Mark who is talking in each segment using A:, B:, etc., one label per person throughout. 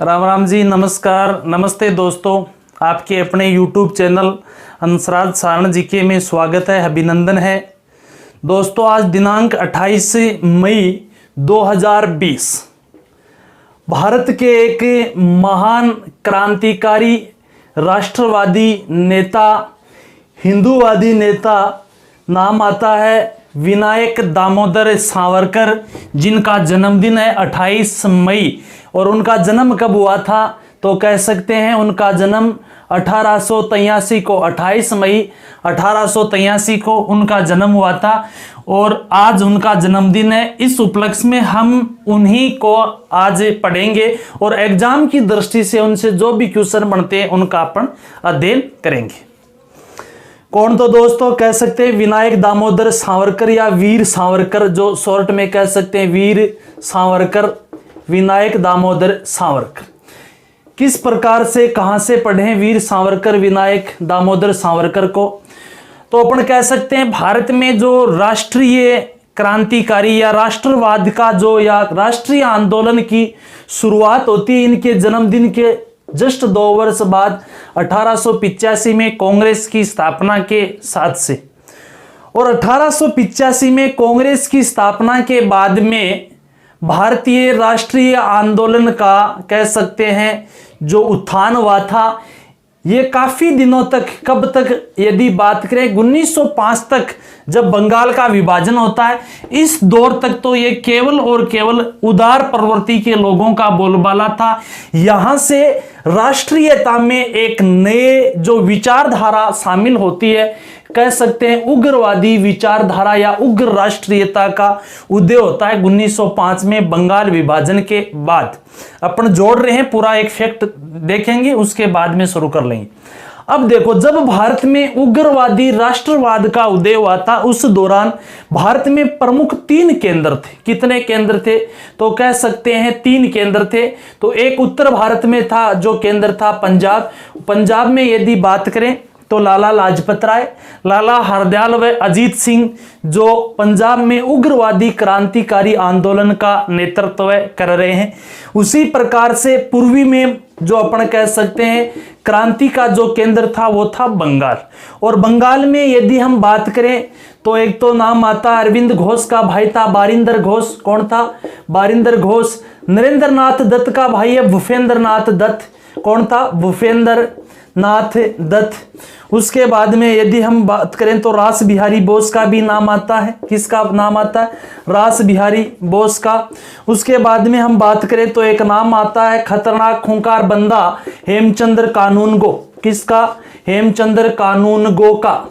A: राम राम जी, नमस्कार, नमस्ते दोस्तों। आपके अपने YouTube चैनल हंसराज सारण जी के में स्वागत है, अभिनंदन है। दोस्तों, आज दिनांक 28 मई 2020 भारत के एक महान क्रांतिकारी राष्ट्रवादी नेता, हिंदूवादी नेता नाम आता है विनायक दामोदर सावरकर, जिनका जन्मदिन है 28 मई। और उनका जन्म कब हुआ था तो कह सकते हैं उनका जन्म 1883 को, 28 मई 1883 को उनका जन्म हुआ था और आज उनका जन्मदिन है। इस उपलक्ष्य में हम उन्हीं को आज पढ़ेंगे और एग्जाम की दृष्टि से उनसे जो भी क्वेश्चन बनते हैं उनका अपन अध्ययन करेंगे। कौन तो दोस्तों कह सकते हैं विनायक दामोदर सावरकर या वीर सावरकर, जो शॉर्ट में कह सकते हैं वीर सावरकर, विनायक दामोदर सावरकर। किस प्रकार से कहां से पढ़ें वीर सावरकर विनायक दामोदर सावरकर को? तो अपन कह सकते हैं भारत में जो राष्ट्रीय क्रांतिकारी या राष्ट्रवाद का जो या राष्ट्रीय आंदोलन की शुरुआत होती है इनके जन्मदिन के जस्ट 2 वर्ष बाद 1885 में कांग्रेस की स्थापना के साथ से। और 1885 में कांग्रेस की स्थापना के बाद में भारतीय राष्ट्रीय आंदोलन का कह सकते हैं जो उत्थान हुआ था, ये काफी दिनों तक, कब तक यदि बात करें 1905 तक जब बंगाल का विभाजन होता है, इस दौर तक तो ये केवल और केवल उदार प्रवृत्ति के लोगों का बोलबाला था। यहां से राष्ट्रीयता में एक नए जो विचारधारा शामिल होती है, कह सकते हैं उग्रवादी विचारधारा या उग्र राष्ट्रीयता का उदय होता है 1905 में बंगाल विभाजन के बाद। अपन जोड़ रहे हैं, पूरा एक फैक्ट देखेंगे उसके बाद में शुरू कर लेंगे। अब देखो, जब भारत में उग्रवादी राष्ट्रवाद का उदय हुआ था उस दौरान भारत में प्रमुख 3 केंद्र थे। कितने केंद्र थे तो कह सकते हैं 3 केंद्र थे। तो एक उत्तर भारत में था जो केंद्र था पंजाब। पंजाब में यदि बात करें तो लाला लाजपत राय, लाला हरदयाल व अजीत सिंह जो पंजाब में उग्रवादी क्रांतिकारी आंदोलन का नेतृत्व कर रहे हैं। उसी प्रकार से पूर्वी में जो अपन कह सकते हैं क्रांति का जो केंद्र था वो था बंगाल। और बंगाल में यदि हम बात करें तो एक तो नाम आता अरविंद घोष का भाई था बारिंदर घोष। कौन था? बारिंदर घोष। नरेंद्र नाथ दत्त का भाई है भूपेंद्र नाथ दत्त। कौन था? भूपेंद्र नाथ दत्त। उसके बाद में यदि हम बात करें तो रास बिहारी बोस का भी नाम आता है। किसका नाम आता है? रास बिहारी बोस का। उसके बाद में हम बात करें तो एक नाम आता है खतरनाक खूंखार बंदा हेमचंद्र कानूनगो। किसका? हेमचंद्र कानूनगो का।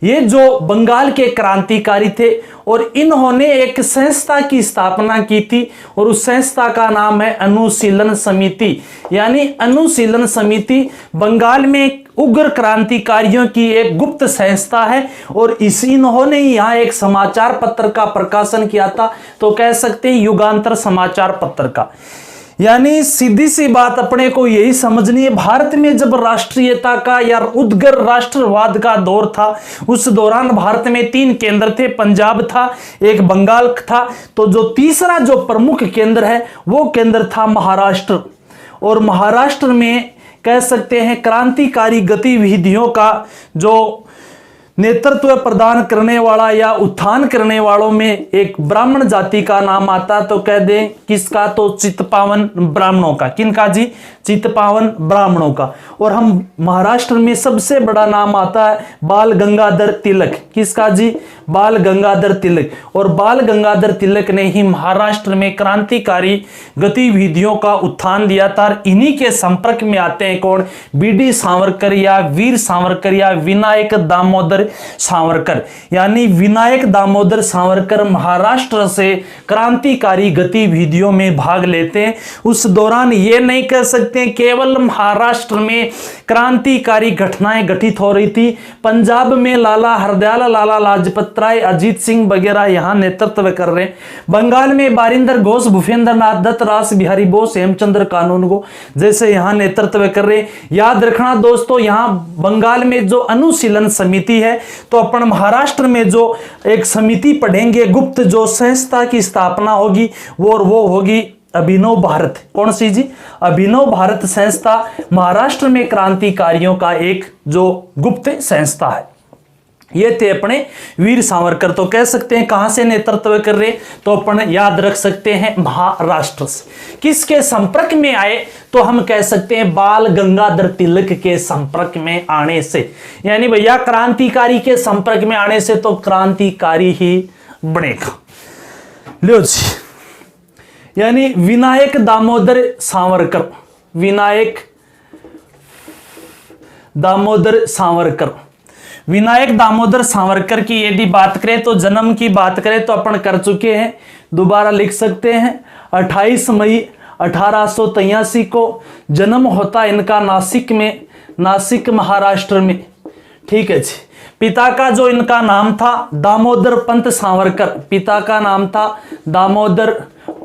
A: ये जो बंगाल के क्रांतिकारी थे और इन्होंने एक संस्था की स्थापना की थी और उस संस्था का नाम है अनुशीलन समिति। यानी अनुशीलन समिति बंगाल में उग्र क्रांतिकारियों की एक गुप्त संस्था है और इन्होंने यहाँ एक समाचार पत्र का प्रकाशन किया था, तो कह सकते हैं युगांतर समाचार पत्र का। यानी सीधी सी बात अपने को यही समझनी है, भारत में जब राष्ट्रीयता का या उद्ग्र राष्ट्रवाद का दौर था उस दौरान भारत में 3 केंद्र थे। पंजाब था, एक बंगाल था, तो जो तीसरा जो प्रमुख केंद्र है वो केंद्र था महाराष्ट्र। और महाराष्ट्र में कह सकते हैं क्रांतिकारी गतिविधियों का जो नेतृत्व प्रदान करने वाला या उत्थान करने वालों में एक ब्राह्मण जाति का नाम आता, तो कह दें किसका? तो चित्पावन ब्राह्मणों का। किनका जी? चित्पावन ब्राह्मणों का। और हम महाराष्ट्र में सबसे बड़ा नाम आता है बाल गंगाधर तिलक। किसका जी? बाल गंगाधर तिलक। और बाल गंगाधर तिलक ने ही महाराष्ट्र में क्रांतिकारी गतिविधियों का उत्थान दिया था। इन्हीं के संपर्क में आते हैं कौन? बीडी सावरकर या वीर सावरकर या विनायक दामोदर सावरकर। यानी विनायक दामोदर सावरकर महाराष्ट्र से क्रांतिकारी गतिविधियों में भाग लेते हैं। उस दौरान ये नहीं कह सकते केवल महाराष्ट्र में क्रांतिकारी घटनाएं घटित हो रही थी, पंजाब में लाला हरदयाल, लाला लाजपत राय, अजीत सिंह वगैरह यहां नेतृत्व कर रहे हैं। बंगाल में बारिंदर घोष, भूपेंद्र नाथ दत्त, रास बिहारी बोस, हेमचंद्र कानूनगो जैसे यहां नेतृत्व कर रहे हैं। याद रखना दोस्तों, यहां बंगाल में जो अनुशीलन समिति है, तो अपन महाराष्ट्र में जो एक समिति पढ़ेंगे, गुप्त जो संस्था की स्थापना होगी वो होगी अभिनव भारत, कौन सी जी, अभिनव भारत संस्था महाराष्ट्र में क्रांतिकारियों का एक जो गुप्त संस्था है। ये थे अपने वीर सावरकर। तो कह सकते हैं कहां से नेतृत्व कर रहे, तो अपन याद रख सकते हैं महाराष्ट्र से। किसके संपर्क में आए, तो हम कह सकते हैं बाल गंगाधर तिलक के संपर्क में आने से, यानी भैया क्रांतिकारी के संपर्क में आने से तो क्रांतिकारी ही बनेगा। लो जी, यानी विनायक दामोदर सावरकर, विनायक दामोदर सावरकर, विनायक दामोदर सावरकर की यदि बात करें तो जन्म की बात करें तो अपन कर चुके हैं, दोबारा लिख सकते हैं। 28 मई 1883 को जन्म होता इनका नासिक में, नासिक महाराष्ट्र में, ठीक है जी। पिता का जो इनका नाम था दामोदर पंत सावरकर, पिता का नाम था दामोदर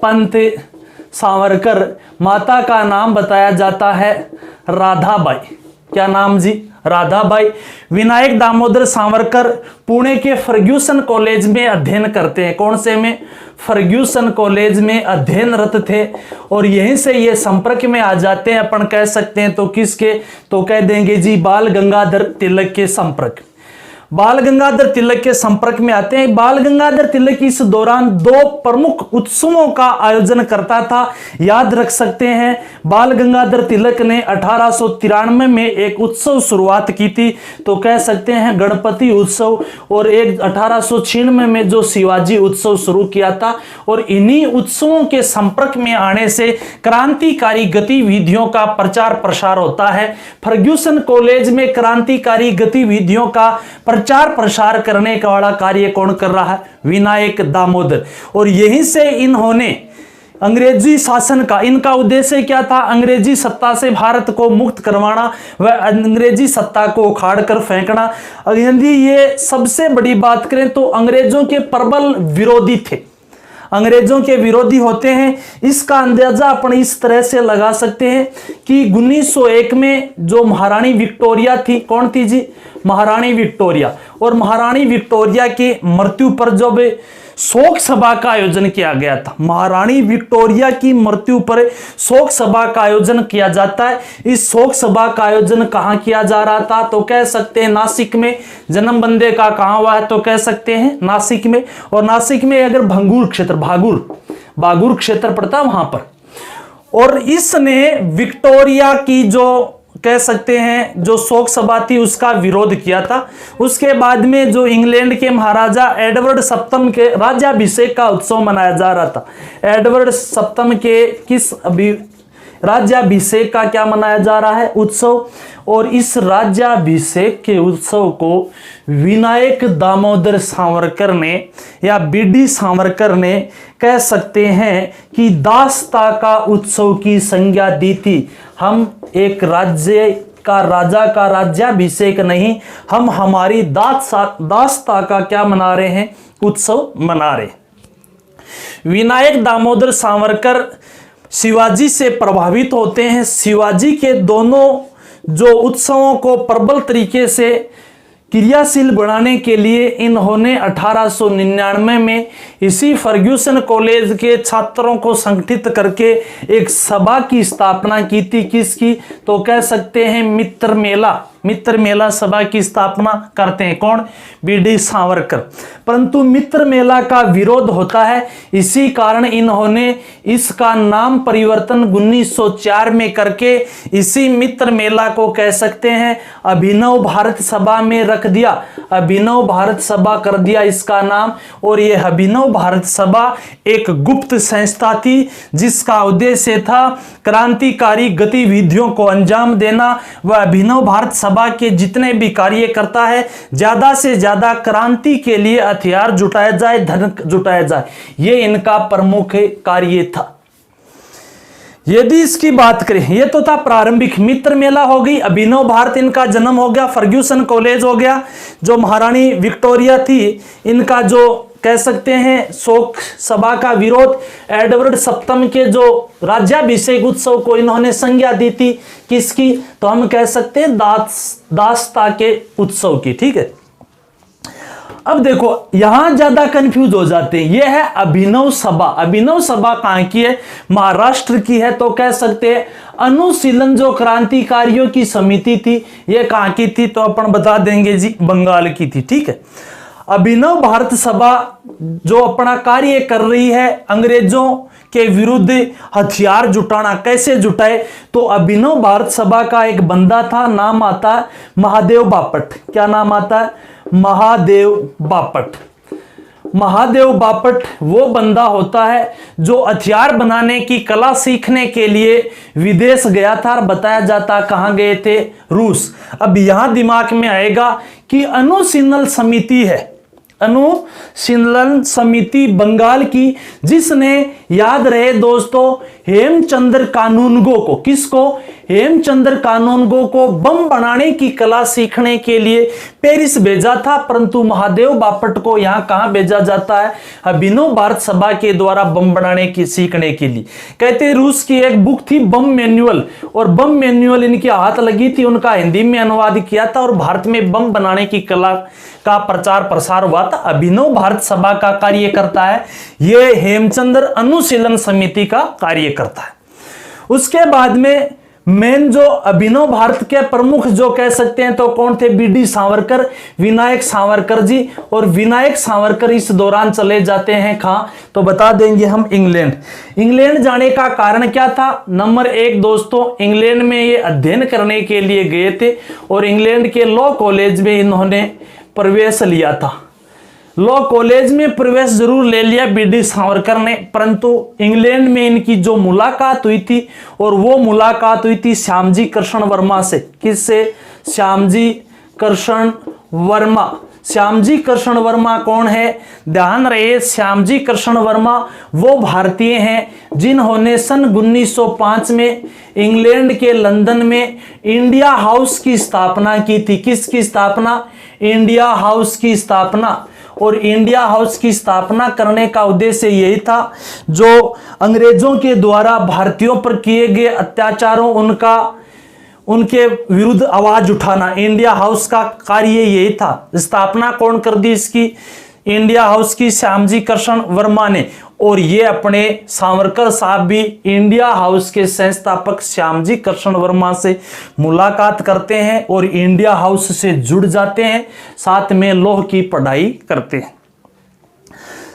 A: पंत सावरकर, माता का नाम बताया जाता है राधाबाई। क्या नाम जी, राधाबाई। विनायक दामोदर सावरकर पुणे के फर्ग्यूसन कॉलेज में अध्ययन करते हैं, कौन से में, फर्ग्यूसन कॉलेज में अध्ययनरत थे, और यहीं से ये संपर्क में आ जाते हैं, अपन कह सकते हैं तो किसके, तो कह देंगे जी बाल गंगाधर तिलक के संपर्क, बाल गंगाधर तिलक के संपर्क में आते हैं। बाल गंगाधर तिलक इस दौरान दो प्रमुख उत्सवों का आयोजन करता था, याद रख सकते हैं। बाल गंगाधर तिलक ने 1893 में एक उत्सव शुरुआत की थी, तो कह सकते हैं गणपति उत्सव, और एक 1896 में जो शिवाजी उत्सव शुरू किया था, और इन्हीं उत्सवों के संपर्क में आने से क्रांतिकारी गतिविधियों का प्रचार प्रसार होता है। फर्ग्यूसन कॉलेज में क्रांतिकारी गतिविधियों का प्रचार प्रसार करने का वाला कार्य कौन कर रहा है, विनायक दामोदर। और यहीं से इन्होंने अंग्रेजी शासन का, इनका उद्देश्य क्या था, अंग्रेजी सत्ता से भारत को मुक्त करवाना व अंग्रेजी सत्ता को उखाड़ कर फेंकना। यदि ये सबसे बड़ी बात करें तो अंग्रेजों के प्रबल विरोधी थे, अंग्रेजों के विरोधी होते हैं। इसका अंदाजा अपन इस तरह से लगा सकते हैं कि 1901 में जो महारानी विक्टोरिया थी, कौन थी जी, महारानी विक्टोरिया, और महारानी विक्टोरिया की मृत्यु पर जब शोक सभा का आयोजन किया गया था, महारानी विक्टोरिया की मृत्यु पर शोक सभा का आयोजन किया जाता है। इस शोक सभा का आयोजन कहां किया जा रहा था, तो कह सकते हैं नासिक में। जन्म बंदे का कहां हुआ है, तो कह सकते हैं नासिक में। और नासिक में अगर भंगूर क्षेत्र, बागुर क्षेत्र पड़ता वहां पर, और इसने विक्टोरिया की जो कह सकते हैं जो शोक सभा थी उसका विरोध किया था। उसके बाद में जो इंग्लैंड के महाराजा एडवर्ड सप्तम के राज्याभिषेक का उत्सव मनाया जा रहा था, एडवर्ड सप्तम के किस राज्याभिषेक का क्या मनाया जा रहा है, उत्सव, और इस राज्याभिषेक के उत्सव को विनायक दामोदर सावरकर ने या बीडी सावरकर ने कह सकते हैं कि दासता का उत्सव की संज्ञा दी थी। हम एक राज्य का राजा का राज्याभिषेक नहीं, हम हमारी दासता का क्या मना रहे हैं, उत्सव मना रहे। विनायक दामोदर सावरकर शिवाजी से प्रभावित होते हैं। शिवाजी के दोनों जो उत्सवों को प्रबल तरीके से क्रियाशील बनाने के लिए इन्होंने 1899 में इसी फर्ग्यूसन कॉलेज के छात्रों को संगठित करके एक सभा की स्थापना की थी। किसकी, तो कह सकते हैं मित्र मेला सभा की स्थापना करते हैं कौन, बीडी सावरकर। परंतु मित्र मेला का विरोध होता है, इसी कारण इन्होंने इसका नाम परिवर्तन 1904 में करके इसी मित्र मेला को कह सकते हैं अभिनव भारत सभा में रख दिया, अभिनव भारत सभा कर दिया इसका नाम। और यह अभिनव भारत सभा एक गुप्त संस्था थी जिसका उद्देश्य था क्रांतिकारी गतिविधियों को अंजाम देना। वह अभिनव भारत सभा के जितने भी कार्य करता है ज्यादा से ज्यादा क्रांति के लिए हथियार जुटाया जाए, धन जुटाया जाए, ये इनका प्रमुख कार्य था। यदि इसकी बात करें, ये तो था प्रारंभिक, मित्र मेला हो गई, अभिनव भारत इनका जन्म हो गया, फर्ग्यूसन कॉलेज हो गया, जो महारानी विक्टोरिया थी इनका जो कह सकते हैं शोक सभा का विरोध, एडवर्ड सप्तम के जो राज्याभिषेक उत्सव को इन्होंने संज्ञा दी थी किसकी, तो हम कह सकते हैं दासता के उत्सव की। ठीक है, अब देखो यहां ज्यादा कंफ्यूज हो जाते हैं। यह है अभिनव सभा। अभिनव सभा कहां की है? महाराष्ट्र की है। तो कह सकते हैं अनुशीलन जो क्रांतिकारियों की समिति थी यह कहां की थी? तो अपन बता देंगे जी बंगाल की थी। ठीक है। अभिनव भारत सभा जो अपना कार्य कर रही है अंग्रेजों के विरुद्ध हथियार जुटाना, कैसे जुटाए? तो अभिनव भारत सभा का एक बंदा था, नाम आता है महादेव बापट। क्या नाम आता है? महादेव बापट। महादेव बापट वो बंदा होता है जो हथियार बनाने की कला सीखने के लिए विदेश गया था। और बताया जाता कहां गए थे? रूस। अब यहां दिमाग में आएगा कि अनुशीलन समिति है, अनुशीलन समिति बंगाल की, जिसने याद रहे दोस्तों हेमचंद्र कानूनगो को, किसको? हेमचंद्र कानूनगो को बम बनाने की कला सीखने के लिए पेरिस भेजा था। परंतु महादेव बापट को यहां कहां भेजा जाता है? अभिनव भारत सभा के द्वारा बम बनाने की सीखने के लिए। कहते हैं रूस की एक बुक थी बम मैनुअल, और बम मैनुअल इनके हाथ लगी थी, उनका हिंदी में अनुवाद किया था और भारत में बम बनाने की कला का प्रचार प्रसार हुआ था। अभिनव भारत सभा का कार्य करता है, यह हेमचंद्र अनुशीलन समिति का कार्य करता है। उसके बाद में मेन जो अभिनव भारत के प्रमुख जो कह सकते हैं तो कौन थे? बीडी सावरकर, विनायक सावरकर जी। और विनायक सावरकर इस दौरान चले जाते हैं कहां? तो बता देंगे हम इंग्लैंड। इंग्लैंड जाने का कारण क्या था? नंबर एक दोस्तों, इंग्लैंड में ये अध्ययन करने के लिए गए थे और इंग्लैंड के लॉ कॉलेज में इन्होंने प्रवेश लिया था। लॉ कॉलेज में प्रवेश जरूर ले लिया बीडी सावरकर ने, परंतु इंग्लैंड में इनकी जो मुलाकात हुई थी, और वो मुलाकात हुई थी श्यामजी कृष्ण वर्मा से। किससे? श्यामजी कृष्ण वर्मा। श्यामजी कृष्ण वर्मा कौन है? ध्यान रहे, श्यामजी कृष्ण वर्मा वो भारतीय हैं जिन्होंने सन 1905 में इंग्लैंड के लंदन में इंडिया हाउस की स्थापना की थी। किसकी स्थापना? इंडिया हाउस की स्थापना। और इंडिया हाउस की स्थापना करने का उद्देश्य यही था, जो अंग्रेजों के द्वारा भारतीयों पर किए गए अत्याचारों उनके विरुद्ध आवाज उठाना। इंडिया हाउस का कार्य यही था। स्थापना कौन कर दी इसकी? इंडिया हाउस की श्यामजी कृष्ण वर्मा ने। और ये अपने सावरकर साहब भी इंडिया हाउस के संस्थापक श्यामजी कृष्ण वर्मा से मुलाकात करते हैं और इंडिया हाउस से जुड़ जाते हैं, साथ में लॉ की पढ़ाई करते हैं।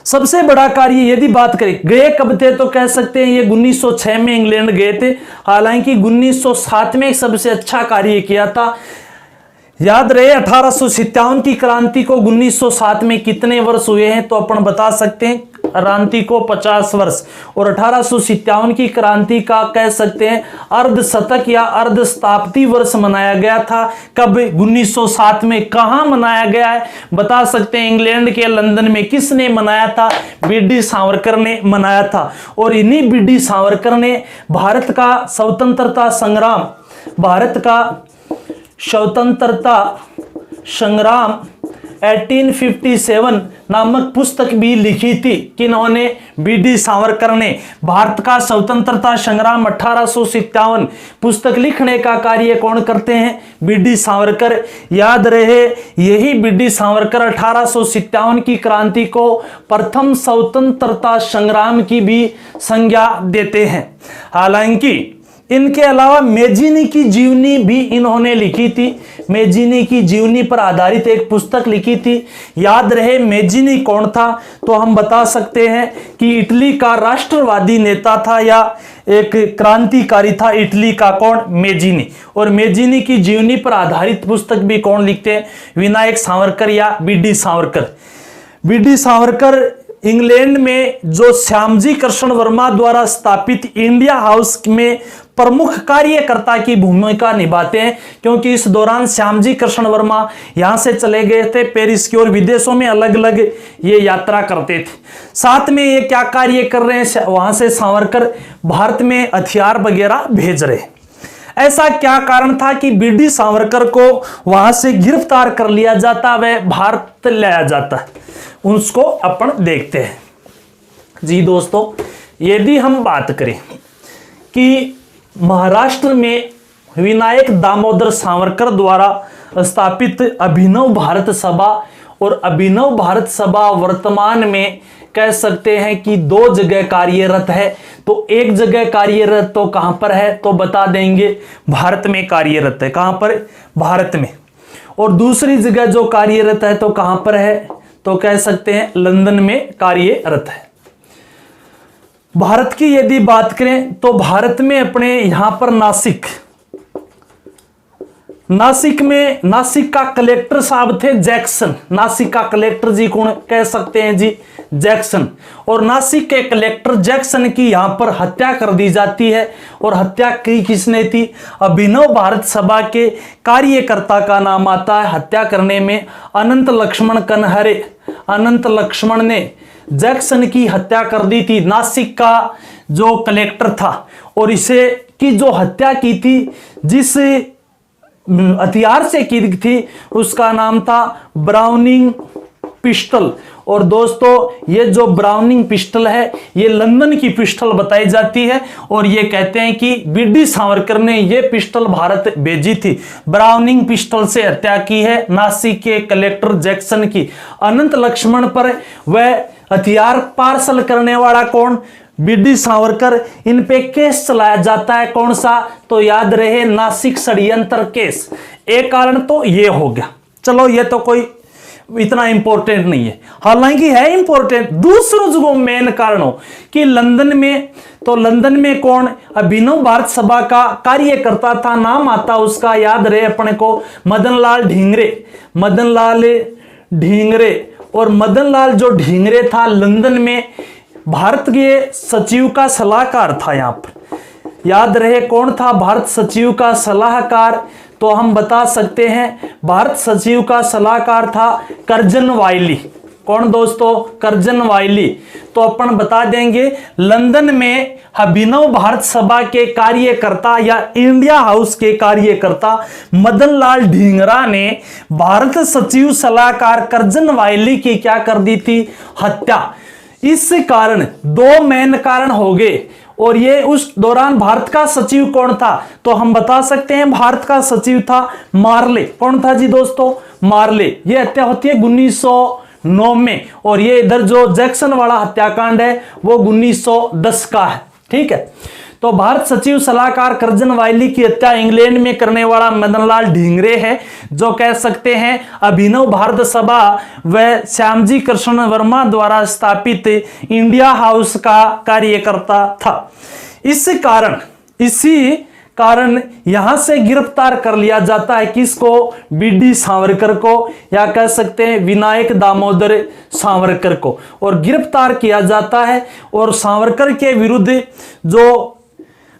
A: सबसे बड़ा कार्य यदि बात करें, गए कब थे? तो कह सकते हैं ये 1906 में इंग्लैंड गए थे। हालांकि 1907 में सबसे अच्छा कार्य किया था। याद रहे 1857 की क्रांति को 1907 में कितने वर्ष हुए हैं? तो अपन बता सकते हैं क्रांति को 50 वर्ष, और 1857 की क्रांति का कह सकते हैं अर्धशतक या अर्धशताब्दी वर्ष मनाया गया था। कब? 1907 में। कहां मनाया गया है? बता सकते हैं इंग्लैंड के लंदन में। किसने मनाया था? बीडी सावरकर ने मनाया था। और इन्हीं बीडी सावरकर ने भारत का स्वतंत्रता संग्राम 1857 नामक पुस्तक भी लिखी थी। किन्होंने? बीडी सावरकर ने। भारत का स्वतंत्रता संग्राम 1857 पुस्तक लिखने का कार्य कौन करते हैं? बीडी सावरकर। याद रहे यही बीडी सावरकर 1857 की क्रांति को प्रथम स्वतंत्रता संग्राम की भी संज्ञा देते हैं। हालांकि इनके अलावा मेजिनी की जीवनी भी इन्होंने लिखी थी। मेजिनी की जीवनी पर आधारित एक पुस्तक लिखी थी। याद रहे मेजिनी कौन था? तो हम बता सकते हैं कि इटली का राष्ट्रवादी नेता था या एक क्रांतिकारी था। इटली का कौन? मेजिनी। और मेजिनी की जीवनी पर आधारित पुस्तक भी कौन लिखते हैं? विनायक सावरकर या BD Savarkar. BD Savarkar England में जो श्यामजी कृष्ण वर्मा द्वारा स्थापित इंडिया हाउस में प्रमुख कार्यकर्ता की भूमिका निभाते हैं, क्योंकि इस दौरान श्यामजी कृष्ण वर्मा यहां से चले गए थे पेरिस की, और विदेशों में अलग अलग ये यात्रा करते थे। साथ में ये क्या कार्य कर रहे हैं? वहां से सावरकर भारत में हथियार वगैरह भेज रहे। ऐसा क्या कारण था कि बीडी सावरकर को वहां से गिरफ्तार कर लिया जाता, वह भारत लाया जाता है? उसको अपन देखते हैं जी दोस्तों। यदि हम बात करें कि महाराष्ट्र में विनायक दामोदर सावरकर द्वारा स्थापित अभिनव भारत सभा और अभिनव भारत सभा वर्तमान में कह सकते हैं कि 2 जगह कार्यरत है। तो एक जगह कार्यरत तो कहां पर है, तो बता देंगे भारत में कार्यरत है। कहां पर? भारत में। और दूसरी जगह जो कार्यरत है तो कहां पर है, तो कह सकते हैं लंदन में कार्यरत है। भारत की यदि बात करें तो भारत में अपने यहां पर नासिक का कलेक्टर साहब थे जैक्सन। नासिक का कलेक्टर जी कौन कह सकते हैं जी? जैक्सन। और नासिक के कलेक्टर जैक्सन की यहां पर हत्या कर दी जाती है। और हत्या की किसने थी? अभिनव भारत सभा के कार्यकर्ता का नाम आता है हत्या करने में अनंत लक्ष्मण कनहरे। अनंत लक्ष्मण ने जैक्सन की हत्या कर दी थी, नासिक का जो कलेक्टर था। और इसे की जो हत्या की थी, जिस हथियार से की थी, उसका नाम था ब्राउनिंग पिस्टल। और दोस्तों ये जो ब्राउनिंग पिस्टल है ये लंदन की पिस्टल बताई जाती है। और ये कहते हैं कि बीडी सावरकर ने ये पिस्टल भारत भेजी थी। ब्राउनिंग पिस्टल से हत्या की है नासिक के कलेक्टर जैक्सन की। अनंत लक्ष्मण पर वह हथियार पार्सल करने वाला कौन? बीडी सावरकर। इन पे केस चलाया जाता है, कौन सा? तो याद रहे नासिक षड्यंत्र केस। एक कारण तो ये हो गया, चलो ये तो कोई इतना इंपॉर्टेंट नहीं है, हालांकि है इंपॉर्टेंट। दूसरों जो मेन कारण हो कि लंदन में, तो लंदन में कौन? अभिनव भारत सभा का कार्यकर्ता था, नाम आता उसका याद रहे अपने को मदनलाल ढींगरे। मदनलाल ढींगरे। और मदनलाल जो ढींगरे था लंदन में भारत के सचिव का सलाहकार था। यहां पर याद रहे कौन था भारत सचिव का सलाहकार? तो हम बता सकते हैं भारत सचिव का सलाहकार था कर्जन वाइली। कौन दोस्तों? कर्जन वाइली। तो अपन बता देंगे लंदन में अभिनव भारत सभा के कार्यकर्ता या इंडिया हाउस के कार्यकर्ता मदनलाल ढींगरा ने भारत सचिव सलाहकार कर्जन वाइली की क्या कर दी थी? हत्या। इस कारण 2 मेन कारण हो गए। और ये उस दौरान भारत का सचिव कौन था? तो हम बता सकते हैं भारत का सचिव था मार्ले। कौन था जी दोस्तों? मार्ले। ये हत्या होती है 1909 में। और ये इधर जो जैक्सन वाला हत्याकांड है वो 1910 का है। ठीक है। तो भारत सचिव सलाहकार कर्जन वाइली की हत्या इंग्लैंड में करने वाला मदनलाल ढींगरे है, जो कह सकते हैं अभिनव भारत सभा व श्यामजी कृष्ण वर्मा द्वारा स्थापित इंडिया हाउस का कार्यकर्ता था। इसी कारण यहां से गिरफ्तार कर लिया जाता है किसको? बीडी सावरकर को, या कह सकते हैं विनायक दामोदर सावरकर को। और गिरफ्तार किया जाता है और सावरकर के विरुद्ध जो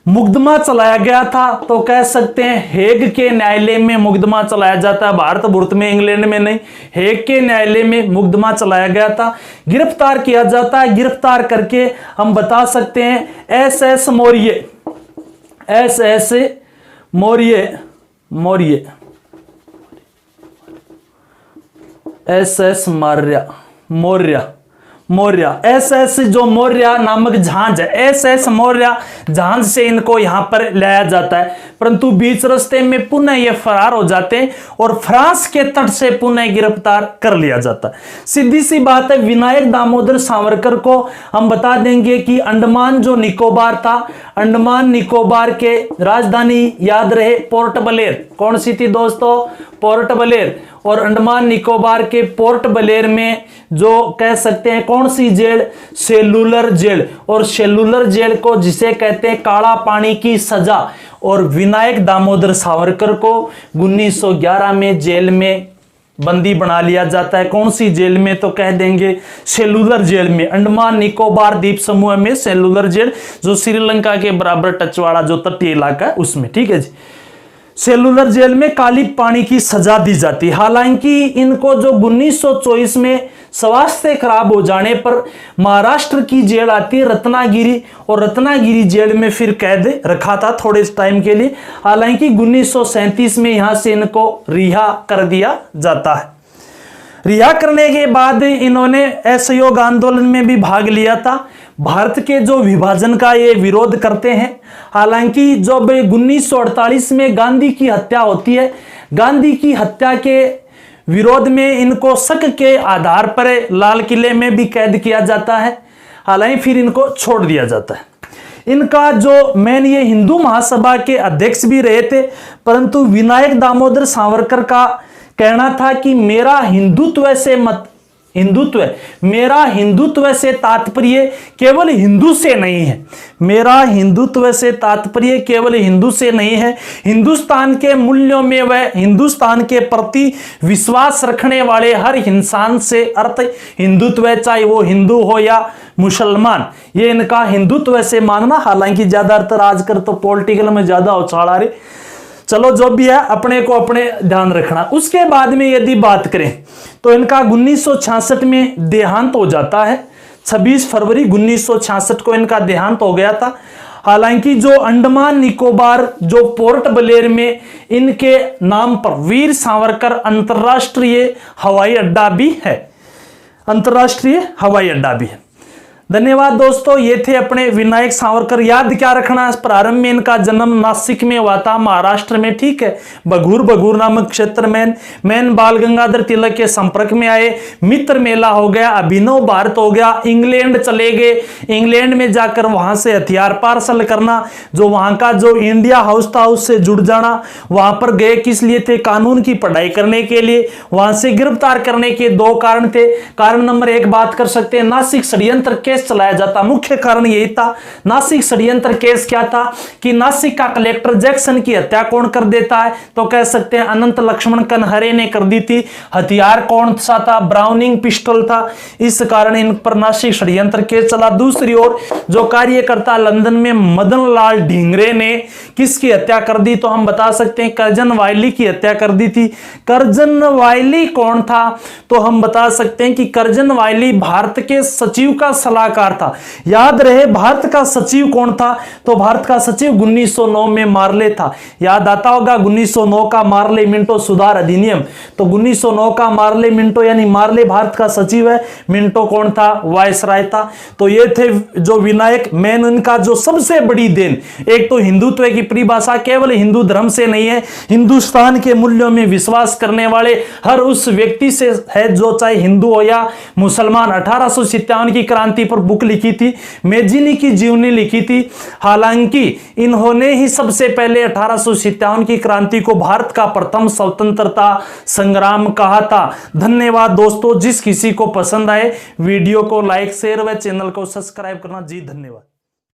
A: मुकदमा चलाया गया था, तो कह सकते हैं हेग के न्यायालय में मुकदमा चलाया जाता है। भारत में, इंग्लैंड में नहीं, हेग के न्यायालय में मुकदमा चलाया गया था। गिरफ्तार किया जाता है। गिरफ्तार करके हम बता सकते हैं SS मौर्य SS जो मौर्य नामक जहाज है, SS मौर्य जहाज से इनको यहां पर लाया जाता है। परंतु बीच रास्ते में पुनः ये फरार हो जाते हैं और फ्रांस के तट से पुनः गिरफ्तार कर लिया जाता है। सीधी सी बात है, विनायक दामोदर सावरकर को हम बता देंगे कि अंडमान जो निकोबार था, अंडमान निकोबार के राजधानी याद रहे पोर्ट ब्लेयर। कौन सी थी दोस्तों? Port Blair. और अंडमान निकोबार के पोर्ट ब्लेयर में जो कह सकते हैं कौन सी जेल? Cellular jail. और सेलुलर जेल को जिसे कहते हैं काला पानी की सजा। और विनायक दामोदर सावरकर को 1911 में जेल में बंदी बना लिया जाता है। कौन सी जेल में? तो कह देंगे सेलुलर जेल में, अंडमान निकोबार द्वीप समूह में सेलुलर जेल, जो श्रीलंका के बराबर टच वाला जो तटीय इलाका है उसमें। ठीक है जी। सेलुलर जेल में काली पानी की सजा दी जाती। हालांकि इनको जो 1924 में स्वास्थ्य खराब हो जाने पर महाराष्ट्र की जेल आती है रत्नागिरी, और रत्नागिरी जेल में फिर कैद रखा था थोड़े टाइम के लिए। हालांकि 1937 में यहां से इनको रिहा कर दिया जाता है। रिहा करने के बाद इन्होंने असहयोग आंदोलन में भी भाग लिया था। भारत के जो विभाजन का ये विरोध करते हैं। हालांकि जब 1948 में गांधी की हत्या होती है, गांधी की हत्या के विरोध में इनको शक के आधार पर लाल किले में भी कैद किया जाता है, हालांकि फिर इनको छोड़ दिया जाता है। इनका जो मेन ये हिंदू महासभा के अध्यक्ष भी रहे थे, परंतु विनायक दामोदर सावरकर का कहना था कि मेरा हिंदुत्व से तात्पर्य केवल हिंदू से नहीं है, मेरा हिंदुत्व से तात्पर्य केवल हिंदू से नहीं है, हिंदुस्तान के मूल्यों में व हिंदुस्तान के प्रति विश्वास रखने वाले हर इंसान से अर्थ हिंदुत्व, चाहे वो हिंदू हो या मुसलमान, ये इनका हिंदुत्व से मानना। हालांकि ज्यादातर आजकल तो पॉलिटिकल में ज्यादा उछाल आ रहे, चलो जो भी है अपने को अपने ध्यान रखना। उसके बाद में यदि बात करें तो इनका 1966 में देहांत हो जाता है, 26 फरवरी 1966 को इनका देहांत हो गया था। हालांकि जो अंडमान निकोबार जो पोर्ट ब्लेयर में इनके नाम पर वीर सावरकर अंतरराष्ट्रीय हवाई अड्डा भी है, अंतरराष्ट्रीय हवाई अड्डा भी है। धन्यवाद दोस्तों, ये थे अपने विनायक सावरकर। याद क्या रखना, प्रारंभ में इनका जन्म नासिक में हुआ था, महाराष्ट्र में, ठीक है, बघूर नामक क्षेत्र में। मैन बाल गंगाधर तिलक के संपर्क में आए, मित्र मेला हो गया, अभिनव भारत हो गया, इंग्लैंड चले गए, इंग्लैंड में जाकर वहां से हथियार पार्सल करना, जो वहां का जो इंडिया हाउस था उससे जुड़ जाना। वहां पर गए किस लिए थे, कानून की पढ़ाई करने के लिए। वहां से गिरफ्तार करने के दो कारण थे। कारण नंबर एक बात कर सकते हैं, नासिक षड्यंत्र केस चलाया जाता, मुख्य कारण यही था। नासिक षड्यंत्र केस क्या था कि नासिक का कलेक्टर जैक्सन की हत्या कौन कर देता है, तो कह सकते हैं अनंत लक्ष्मण कनहरे ने कर दी थी। हथियार कौन सा था, ब्राउनिंग पिस्टल था, इस कारण इन पर नासिक षड्यंत्र केस चला। दूसरी ओर जो कार्यकर्ता लंदन में मदन लाल ढींगरे ने किसकी हत्या कर दी, तो हम बता सकते हैं कर्जन वायली की हत्या कर दी थी। कर्जन वायली कौन था, तो हम बता सकते हैं कि कर्जन वायली भारत के सचिव का सलाहकार था। याद रहे भारत का सचिव कौन था, तो भारत का सचिव 1909 में मार्ले था। याद आता होगा 1909 का मार्ले मिंटो सुधार अधिनियम, तो 1909 का मार्ले मिंटो यानी मार्ले भारत का सचिव है, मिंटो कौन था, वायसराय था। तो ये थे जो विनायक। मैन उनका जो सबसे बड़ी देन, एक तो हिंदुत्व की परिभाषा केवल हिंदू धर्म से नहीं है, हिंदुस्तान के मूल्यों में विश्वास करने वाले हर उस व्यक्ति से है, जो चाहे हिंदू हो या मुसलमान। 1857 की क्रांति पर बुक लिखी थी, मेजिनी की जीवनी लिखी थी। हालांकि इन्होंने ही सबसे पहले 1857 की क्रांति को भारत का प्रथम स्वतंत्रता संग्राम कहा था। धन्यवाद दोस्तों, जिस किसी को पसंद आए वीडियो को लाइक शेयर व चैनल को सब्सक्राइब करना। जी धन्यवाद।